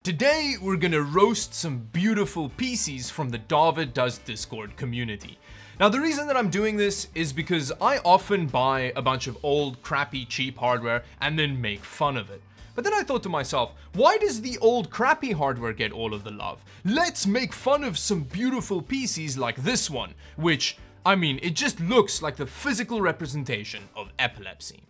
Today, we're gonna roast some beautiful PCs from the Dawid Does Discord community. Now, the reason that I'm doing this is because I often buy a bunch of old, crappy, cheap hardware and then make fun of it. But then I thought to myself, why does the old, crappy hardware get all of the love? Let's make fun of some beautiful PCs like this one, which, I mean, it just looks like the physical representation of epilepsy.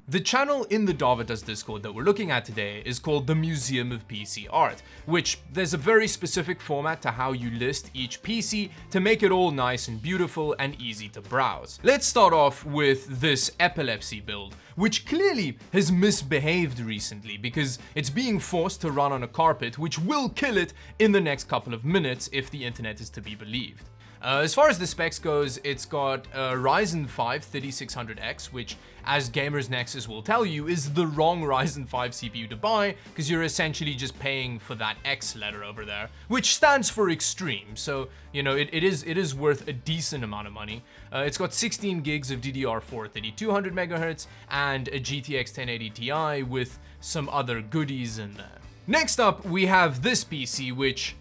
The channel in the Dawid Does Discord that we're looking at today is called the Museum of PC Art, which there's a very specific format to how you list each PC to make it all nice and beautiful and easy to browse. Let's start off with this epilepsy build, which clearly has misbehaved recently because it's being forced to run on a carpet, which will kill it in the next couple of minutes if the internet is to be believed. As far as the specs goes, it's got a Ryzen 5 3600X, which, as Gamers Nexus will tell you, is the wrong Ryzen 5 CPU to buy, because you're essentially just paying for that X letter over there, which stands for extreme, so, you know, it is worth a decent amount of money. It's got 16 gigs of DDR4 3200 MHz, and a GTX 1080 Ti with some other goodies in there. Next up, we have this PC, which...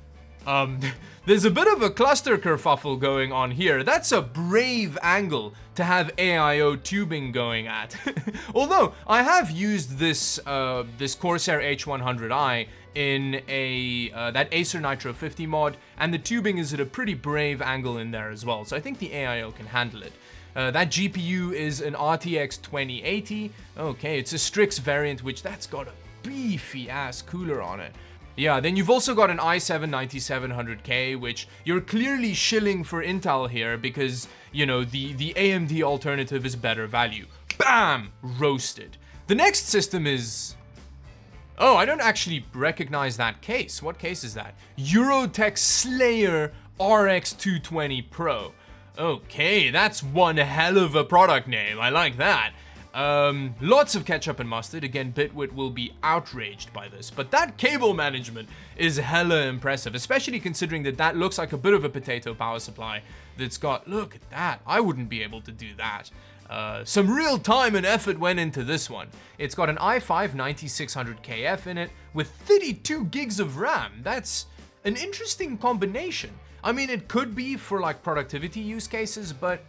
there's a bit of a cluster kerfuffle going on here. That's a brave angle to have AIO tubing going at. Although, I have used this Corsair H100i in that Acer Nitro 50 mod, and the tubing is at a pretty brave angle in there as well, so I think the AIO can handle it. That GPU is an RTX 2080. Okay, it's a Strix variant, which that's got a beefy ass cooler on it. Yeah, then you've also got an i7 9700K, which you're clearly shilling for Intel here because, you know, the AMD alternative is better value. Bam! Roasted. The next system is... Oh, I don't actually recognize that case. What case is that? Eurotech Slayer RX 220 Pro. Okay, that's one hell of a product name. I like that. Lots of ketchup and mustard. Again, Bitwit will be outraged by this, but that cable management is hella impressive, especially considering that looks like a bit of a potato power supply that's got, look at that, I wouldn't be able to do that. Some real time and effort went into this one. It's got an i5 9600KF in it with 32 gigs of RAM. That's an interesting combination. I mean, it could be for like productivity use cases, but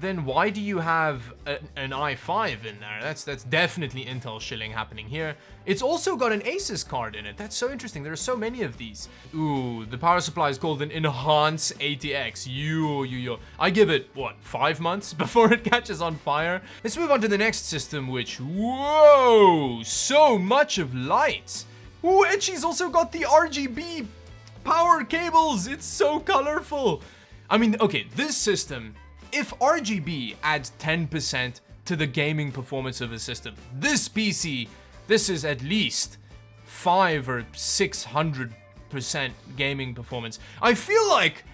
then why do you have an i5 in there? That's definitely Intel shilling happening here. It's also got an Asus card in it. That's so interesting. There are so many of these. Ooh, the power supply is called an Enhance ATX. Yo. I give it, what, 5 months before it catches on fire? Let's move on to the next system, which, whoa, so much of lights. Ooh, and she's also got the RGB power cables. It's so colorful. I mean, okay, this system... If RGB adds 10% to the gaming performance of a system, this PC, this is at least 500 or 600% gaming performance. I feel like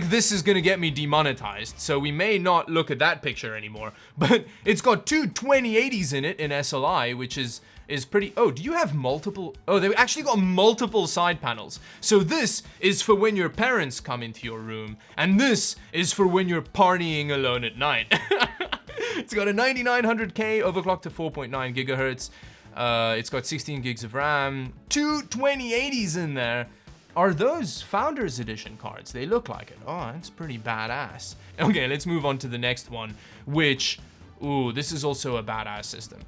this is gonna get me demonetized, so we may not look at that picture anymore. But it's got two 2080s in it in SLI, which is pretty... Oh, do you have multiple... Oh, they've actually got multiple side panels. So this is for when your parents come into your room, and this is for when you're partying alone at night. It's got a 9900K overclocked to 4.9 gigahertz. It's got 16 gigs of RAM, two 2080s in there. Are those Founders Edition cards? They look like it. Oh, that's pretty badass. Okay, let's move on to the next one, which... Ooh, this is also a badass system.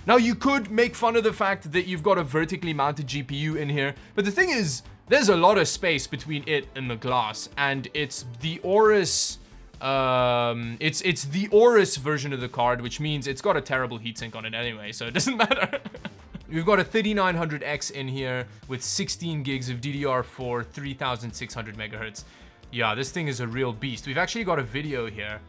Now, you could make fun of the fact that you've got a vertically mounted GPU in here, but the thing is, there's a lot of space between it and the glass, and it's the Aorus... it's the Aorus version of the card, which means it's got a terrible heatsink on it anyway, so it doesn't matter. We've got a 3900X in here with 16 gigs of DDR4, 3600 MHz. Yeah, this thing is a real beast. We've actually got a video here.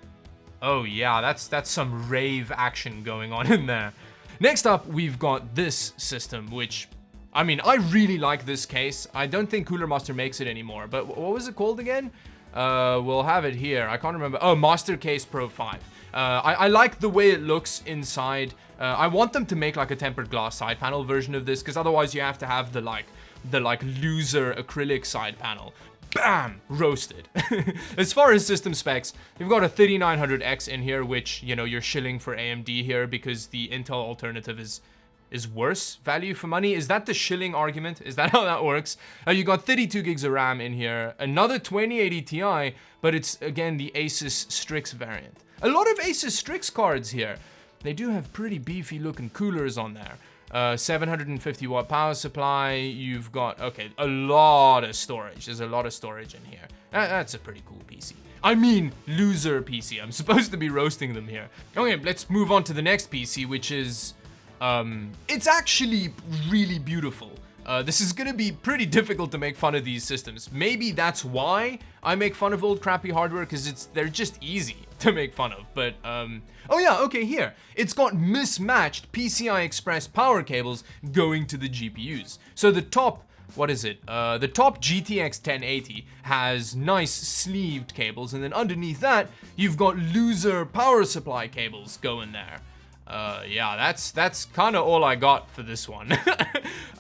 Oh yeah, that's some rave action going on in there. Next up, we've got this system, which, I mean, I really like this case. I don't think Cooler Master makes it anymore, but what was it called again? We'll have it here. I can't remember. Oh, Mastercase Pro 5. I like the way it looks inside. I want them to make like a tempered glass side panel version of this, because otherwise you have to have the loser acrylic side panel. bam, roasted. As far as system specs, you've got a 3900X in here, which, you know, you're shilling for AMD here because the Intel alternative is worse value for money. Is that the shilling argument? Is that how that works? You got 32 gigs of RAM in here, another 2080 Ti, but it's, again, the Asus Strix variant. A lot of Asus Strix cards here. They do have pretty beefy looking coolers on there. 750 watt power supply. You've got, okay, a lot of storage. There's a lot of storage in here. That's a pretty cool PC. I mean, loser PC. I'm supposed to be roasting them here. Okay, let's move on to the next PC, which is, it's actually really beautiful. This is gonna be pretty difficult to make fun of these systems. Maybe that's why I make fun of old crappy hardware, because they're just easy to make fun of. But, oh yeah, okay, here. It's got mismatched PCI Express power cables going to the GPUs. So the top, what is it? The top GTX 1080 has nice sleeved cables, and then underneath that, you've got loser power supply cables going there. Yeah, that's kind of all I got for this one.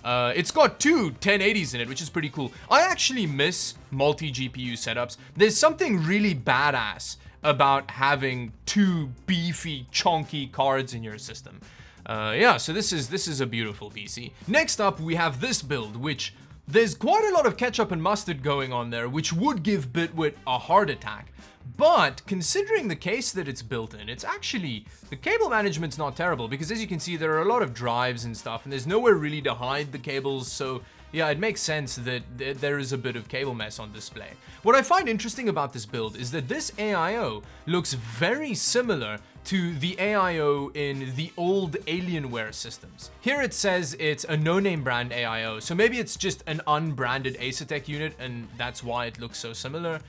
It's got two 1080s in it, which is pretty cool. I actually miss multi-GPU setups. There's something really badass about having two beefy, chunky cards in your system. Yeah, so this is a beautiful PC. Next up, we have this build, which there's quite a lot of ketchup and mustard going on there, which would give Bitwit a heart attack. But considering the case that it's built in, it's actually, the cable management's not terrible, because as you can see, there are a lot of drives and stuff, and there's nowhere really to hide the cables, so yeah, it makes sense that there is a bit of cable mess on display. What I find interesting about this build is that this AIO looks very similar to the AIO in the old Alienware systems. Here it says it's a no-name brand AIO, so maybe it's just an unbranded Asetek unit, and that's why it looks so similar.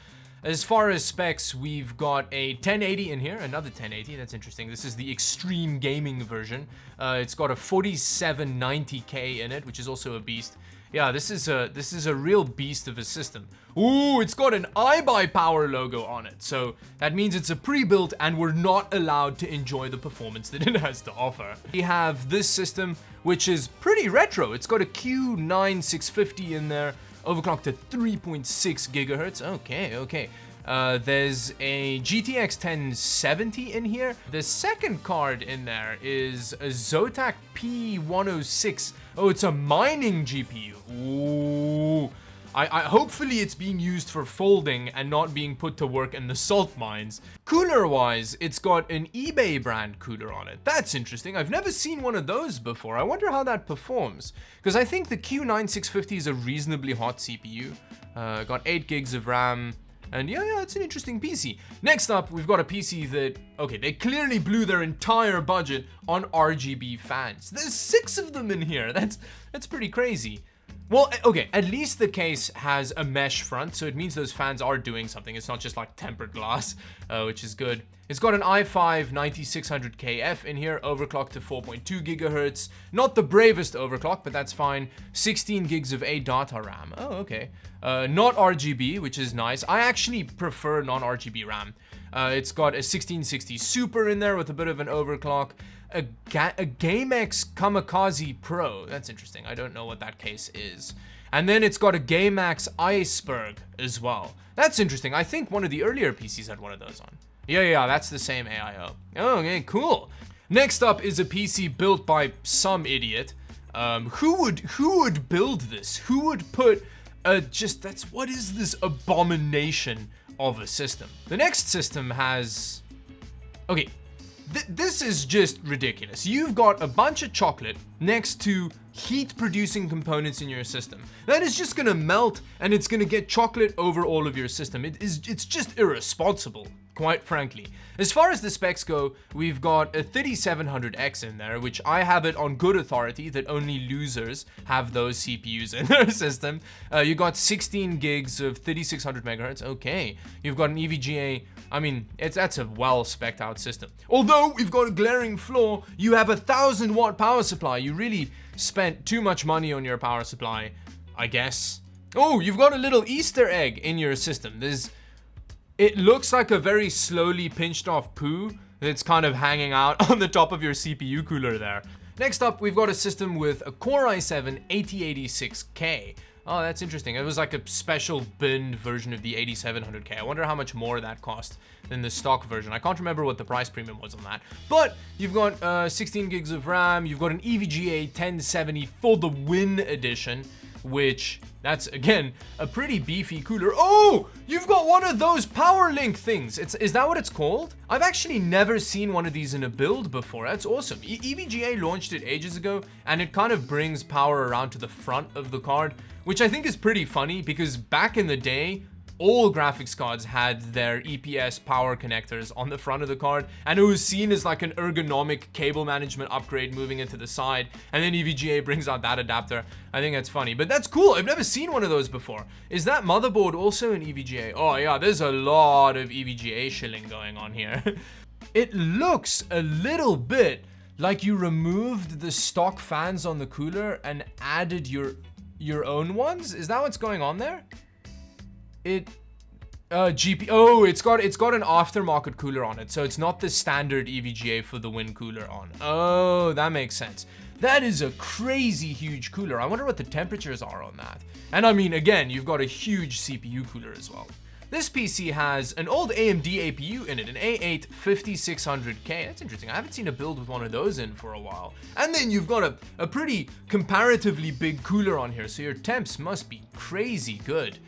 As far as specs, we've got a 1080 in here, another 1080, that's interesting. This is the extreme gaming version. It's got a 4790K in it, which is also a beast. Yeah, this is a real beast of a system. Ooh, it's got an iBuyPower logo on it, so that means it's a pre-built and we're not allowed to enjoy the performance that it has to offer. We have this system, which is pretty retro. It's got a Q9650 in there, overclocked to 3.6 gigahertz. Okay. There's a GTX 1070 in here. The second card in there is a Zotac P106. Oh, it's a mining GPU. Ooh. Hopefully it's being used for folding and not being put to work in the salt mines. Cooler-wise, it's got an eBay brand cooler on it. That's interesting. I've never seen one of those before. I wonder how that performs. Because I think the Q9650 is a reasonably hot CPU. Got 8 gigs of RAM. And yeah, it's an interesting PC. Next up, we've got a PC that, okay, they clearly blew their entire budget on RGB fans. There's 6 of them in here. That's pretty crazy. Well, okay, at least the case has a mesh front, so it means those fans are doing something. It's not just like tempered glass, which is good. It's got an i5 9600KF in here, overclocked to 4.2 gigahertz. Not the bravest overclock, but that's fine. 16 gigs of ADATA RAM. Oh, okay. Not RGB, which is nice. I actually prefer non-RGB RAM. It's got a 1660 Super in there with a bit of an overclock. A GameX Kamikaze Pro. That's interesting. I don't know what that case is. And then it's got a GameX Iceberg as well. That's interesting. I think one of the earlier PCs had one of those on. Yeah, that's the same AIO. Oh, okay, cool. Next up is a PC built by some idiot. Who would build this? Who would put what is this abomination of a system? The next system has, okay, this is just ridiculous. You've got a bunch of chocolate next to heat-producing components in your system. That is just gonna melt, and it's gonna get chocolate over all of your system. It's just irresponsible, quite frankly. As far as the specs go, we've got a 3700X in there, which I have it on good authority that only losers have those CPUs in their system. You got 16 gigs of 3600 megahertz. Okay, you've got an EVGA. I mean, that's a well-spec'd out system. Although we've got a glaring flaw, you have a 1000 watt power supply. You really spent too much money on your power supply, I guess. Oh, you've got a little Easter egg in your system. It looks like a very slowly pinched off poo that's kind of hanging out on the top of your CPU cooler there. Next up, we've got a system with a Core i7 8086K. Oh, that's interesting. It was like a special binned version of the 8700K. I wonder how much more that cost than the stock version. I can't remember what the price premium was on that. But you've got 16 gigs of RAM. You've got an EVGA 1070 for the Win edition, which that's, again, a pretty beefy cooler. Oh, you've got one of those power link things. Is that what it's called? I've actually never seen one of these in a build before. That's awesome. EVGA launched it ages ago, and it kind of brings power around to the front of the card, which I think is pretty funny because back in the day, all graphics cards had their EPS power connectors on the front of the card, and it was seen as like an ergonomic cable management upgrade moving into the side, and then EVGA brings out that adapter. I think that's funny, but that's cool. I've never seen one of those before. Is that motherboard also in EVGA? Oh yeah, there's a lot of EVGA shilling going on here. It looks a little bit like you removed the stock fans on the cooler and added your own ones. Is that what's going on there? GP. Oh, it's got an aftermarket cooler on it, so it's not the standard EVGA for the Win cooler on. Oh, that makes sense. That is a crazy huge cooler. I wonder what the temperatures are on that. And I mean, again, you've got a huge CPU cooler as well. This PC has an old AMD APU in it, an A8 5600K. That's interesting. I haven't seen a build with one of those in for a while. And then you've got a pretty comparatively big cooler on here, so your temps must be crazy good.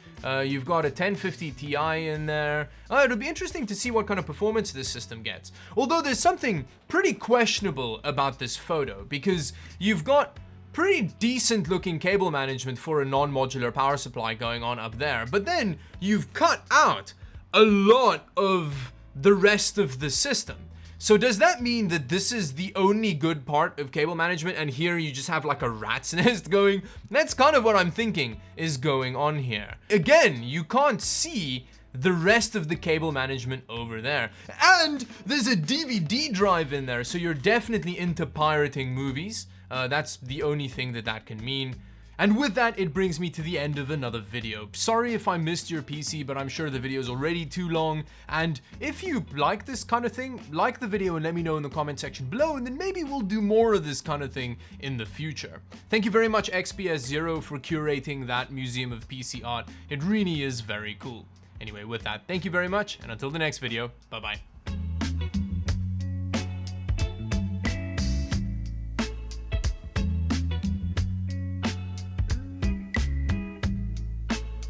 You've got a 1050 Ti in there. It'll be interesting to see what kind of performance this system gets. Although there's something pretty questionable about this photo, because you've got pretty decent looking cable management for a non-modular power supply going on up there, but then you've cut out a lot of the rest of the system. So does that mean that this is the only good part of cable management and here you just have like a rat's nest going? That's kind of what I'm thinking is going on here. Again, you can't see the rest of the cable management over there. And there's a DVD drive in there, so you're definitely into pirating movies. That's the only thing that can mean. And with that, it brings me to the end of another video. Sorry if I missed your PC, but I'm sure the video is already too long. And if you like this kind of thing, like the video and let me know in the comment section below, and then maybe we'll do more of this kind of thing in the future. Thank you very much, XPS0, for curating that museum of PC art. It really is very cool. Anyway, with that, thank you very much, and until the next video, bye-bye.